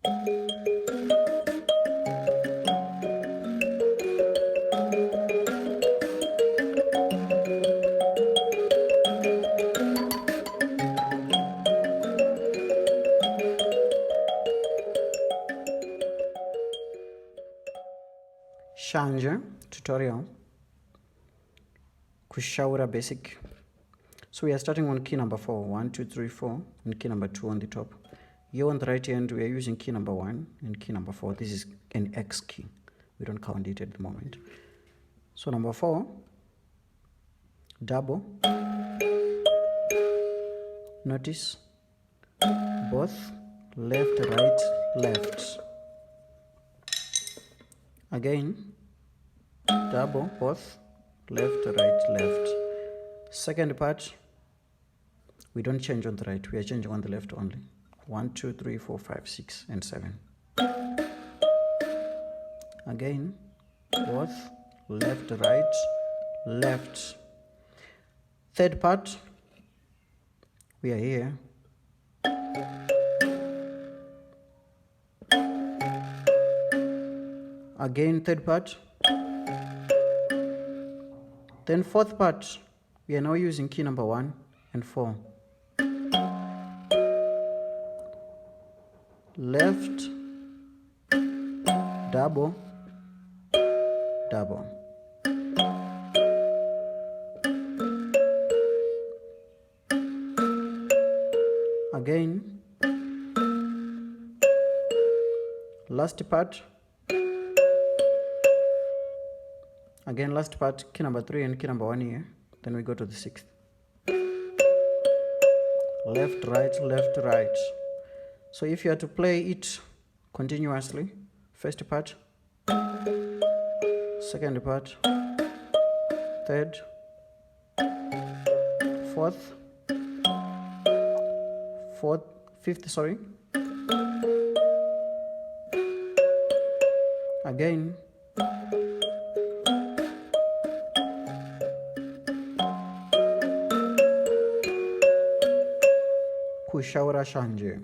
Shanje tutorial, kushaura basic. So we are starting on key number 4, 1, 2, 3, 4, and key number 2 on the top. Here on the right hand, we are using key number 1 and key number 4. This is an X key. We don't count it at the moment. So number 4, double. Notice both left, right, left. Again, double, both left, right, left. Second part, we don't change on the right, we are changing on the left only. 1, 2, 3, 4, 5, 6, and 7. Again, both left, right, left. Third part, we are here. Again, third part. Then fourth part, we are now using key number 1 and 4. Left, double, double. Again, last part. Again, last part, key number 3 and key number 1 here. Then we go to the 6th. Left, right. So if you are to play it continuously, first part, second part, third, fifth, sorry. Again, kushaura Shanje.